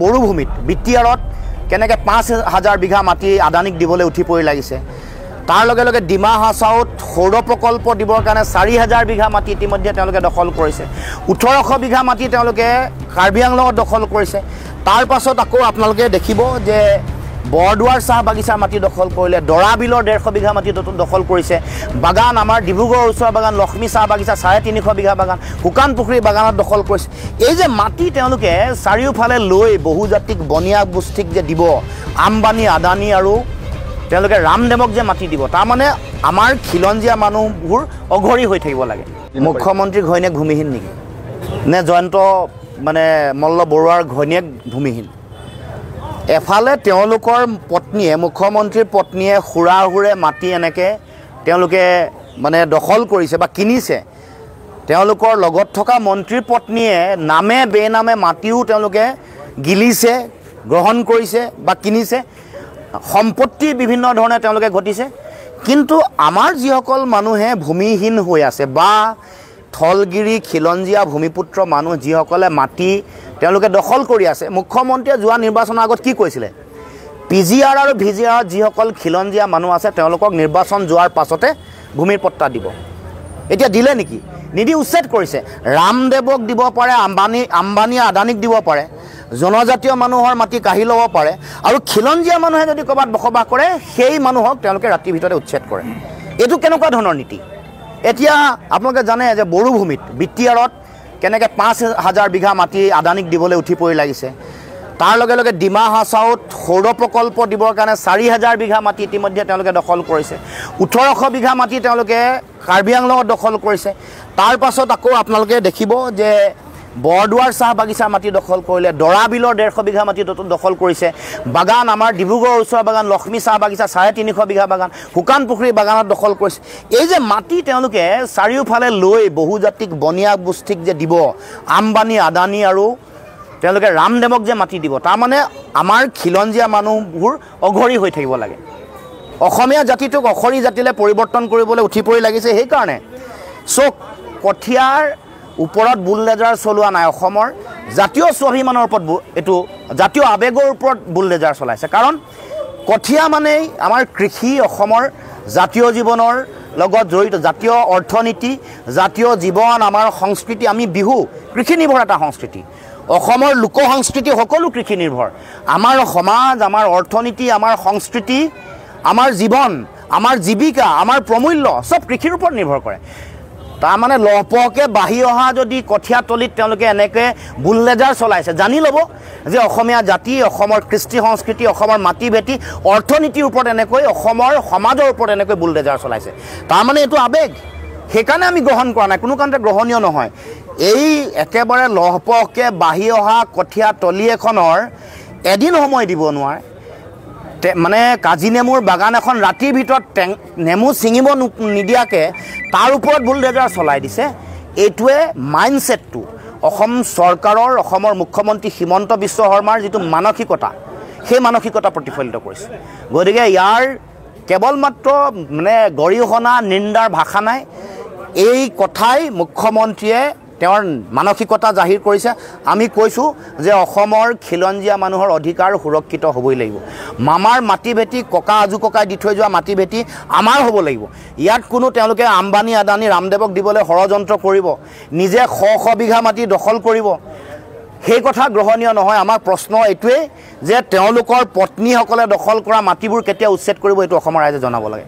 মৰুভূমিত বিটিআৰত কেনেকৈ ৫,০০০ বিঘা মাটি আদানীক দিবলৈ উঠি পৰি লাগিছে। তাৰ লগে লগে ডিমা হাছাওত সৌৰ প্ৰকল্প দিবৰ কাৰণে ৪,০০০ বিঘা মাটি ইতিমধ্যে তেওঁলোকে দখল কৰিছে। ১৮০০ বিঘা মাটি তেওঁলোকে কাৰ্বি আংলঙত দখল কৰিছে। তাৰ পাছত আকৌ আপোনালোকে দেখিব যে বৰদুৱাৰ চাহ বাগিচা মাটি দখল কৰিলে, দৰা বিলৰ ১৫০ বিঘা মাটি দখল কৰিছে। বাগান আমাৰ ডিব্ৰুগড়ৰ ওচৰৰ বাগান লক্ষ্মী চাহ বাগিচা ৩৫০ বিঘা বাগান, শুকান পুখুৰী বাগানত দখল কৰিছে। এই যে মাটি তেওঁলোকে চাৰিওফালে লৈ বহুজাতিক বনিয়া গোষ্ঠীক যে দিব, আম্বানী আদানী আৰু তেওঁলোকে ৰামদেৱক যে মাটি দিব, তাৰমানে আমাৰ খিলঞ্জীয়া মানুহবোৰ অঘৰী হৈ থাকিব লাগে। মুখ্যমন্ত্ৰীৰ ঘৈণীয়েক ভূমিহীন নেকি, নে জয়ন্ত মল্ল বৰুৱাৰ ঘৈণীয়েক ভূমিহীন? এফালে তেওঁলোকৰ পত্নীয়ে, মুখ্যমন্ত্ৰীৰ পত্নীয়ে সুৰাহুৰে মাটি এনেকৈ তেওঁলোকে দখল কৰিছে বা কিনিছে। তেওঁলোকৰ লগত থকা মন্ত্ৰীৰ পত্নীয়ে নামে বেনামে মাটিও তেওঁলোকে গিলিছে, গ্ৰহণ কৰিছে বা কিনিছে। সম্পত্তি বিভিন্ন ধৰণে তেওঁলোকে ঘটিছে। কিন্তু আমাৰ যিসকল মানুহে ভূমিহীন হৈ আছে বা থলগিৰি খিলঞ্জীয়া ভূমিপুত্ৰ মানুহ যিসকলে মাটি তেওঁলোকে দখল কৰি আছে, মুখ্যমন্ত্ৰীয়ে যোৱা নিৰ্বাচনৰ আগত কি কৈছিলে? PGR আৰু VGRত যিসকল খিলঞ্জীয়া মানুহ আছে তেওঁলোকক নিৰ্বাচন যোৱাৰ পাছতে ভূমিৰ পট্টা দিব। এতিয়া দিলে নেকি? নিদি উচ্ছেদ কৰিছে। ৰামদেৱক দিব পাৰে, আম্বানী আদানীক দিব পাৰে, জনজাতীয় মানুহৰ মাটি কাঢ়ি ল'ব পাৰে, আৰু খিলঞ্জীয়া মানুহে যদি ক'ৰবাত বসবাস কৰে সেই মানুহক তেওঁলোকে ৰাতিৰ ভিতৰতে উচ্ছেদ কৰে। এইটো কেনেকুৱা ধৰণৰ নীতি? এতিয়া আপোনালোকে জানে যে মৰুভূমিত বিটিআৰত কেনেকৈ ৫,০০০ বিঘা মাটি আদানীক দিবলৈ উঠি পৰি লাগিছে। তাৰ লগে লগে ডিমা হাছাওত সৌৰ প্ৰকল্প দিবৰ কাৰণে ৪,০০০ বিঘা মাটি ইতিমধ্যে তেওঁলোকে দখল কৰিছে। ১৮০০ বিঘা মাটি তেওঁলোকে কাৰ্বি আংলঙত দখল কৰিছে। তাৰ পাছত আকৌ আপোনালোকে দেখিব যে বৰদুৱাৰ চাহ বাগিচা মাটি দখল কৰিলে, দৰা বিলৰ ১৫০ বিঘা মাটি দখল কৰিছে। বাগান আমাৰ ডিব্ৰুগড়ৰ ওচৰৰ বাগান লক্ষ্মী চাহ বাগিচা ৩৫০ বিঘা বাগান, শুকান পুখুৰী বাগানত দখল কৰিছে। এই যে মাটি তেওঁলোকে চাৰিওফালে লৈ বহুজাতিক বনিয়া গোষ্ঠীক যে দিব, আম্বানী আদানী আৰু তেওঁলোকে ৰামদেৱক যে মাটি দিব, তাৰমানে আমাৰ খিলঞ্জীয়া মানুহবোৰ অঘৰী হৈ থাকিব লাগে। অসমীয়া জাতিটোক অখৰী জাতিলৈ পৰিৱৰ্তন কৰিবলৈ উঠি পৰি লাগিছে। সেইকাৰণে কঠীয়াৰ ওপৰত বুলডেজাৰ চলোৱা নাই, অসমৰ জাতীয় স্বাভিমানৰ ওপৰত এইটো জাতীয় আৱেগৰ ওপৰত বুলডেজাৰ চলাইছে। কাৰণ কঠীয়া মানেই আমাৰ কৃষি, অসমৰ জাতীয় জীৱনৰ লগত জড়িত, জাতীয় অৰ্থনীতি, জাতীয় জীৱন, আমাৰ সংস্কৃতি। আমি বিহু কৃষি নিৰ্ভৰ এটা সংস্কৃতি। অসমৰ লোক সংস্কৃতি সকলো কৃষি নিৰ্ভৰ। আমাৰ সমাজ, আমাৰ অৰ্থনীতি, আমাৰ সংস্কৃতি, আমাৰ জীৱন, আমাৰ জীৱিকা, আমাৰ প্ৰমূল্য চব কৃষিৰ ওপৰত নিৰ্ভৰ কৰে। তাৰমানে লহপহকৈ বাঢ়ি অহা যদি কঠীয়া তলিত তেওঁলোকে এনেকৈ বুলডেজাৰ চলাইছে, জানি ল'ব যে অসমীয়া জাতি, অসমৰ কৃষ্টি সংস্কৃতি, অসমৰ মাটি ভেটি, অৰ্থনীতিৰ ওপৰত এনেকৈ, অসমৰ সমাজৰ ওপৰত এনেকৈ বুলডেজাৰ চলাইছে। তাৰমানে এইটো আৱেগ। সেইকাৰণে আমি গ্ৰহণ কৰা নাই, কোনো কাৰণতে গ্ৰহণীয় নহয়। এই একেবাৰে লহপহকৈ বাঢ়ি অহা কঠীয়া তলি এখনৰ এদিন সময় দিব নোৱাৰে। কাজি নেমুৰ বাগান এখন ৰাতিৰ ভিতৰত নেমু ছিঙিব নিদিয়াকৈ তাৰ ওপৰত বুলডেজাৰ চলাই দিছে। এইটোৱে মাইণ্ডছেটটো অসম চৰকাৰৰ, অসমৰ মুখ্যমন্ত্ৰী হিমন্ত বিশ্ব শৰ্মাৰ যিটো মানসিকতা, সেই মানসিকতা প্ৰতিফলিত কৰিছে। গতিকে ইয়াৰ কেৱল মাত্ৰ গৰিহণা, নিন্দাৰ ভাষা নাই। এই কথাই মুখ্যমন্ত্ৰীয়ে তেওঁৰ মানসিকতা জাহিৰ কৰিছে। আমি কৈছোঁ যে অসমৰ খিলঞ্জীয়া মানুহৰ অধিকাৰ সুৰক্ষিত হ'বই লাগিব। মামাৰ মাটি ভেটি, ককা আজু ককাই দি থৈ যোৱা মাটি ভেটি আমাৰ হ'ব লাগিব। ইয়াত কোনো তেওঁলোকে আম্বানী আদানী ৰামদেৱক দিবলৈ ষড়যন্ত্ৰ কৰিব, নিজে শ বিঘা মাটি দখল কৰিব, সেই কথা গ্ৰহণীয় নহয়। আমাৰ প্ৰশ্ন এইটোৱেই যে তেওঁলোকৰ পত্নীসকলে দখল কৰা মাটিবোৰ কেতিয়া উচ্ছেদ কৰিব, এইটো অসমৰ ৰাইজে জনাব লাগে।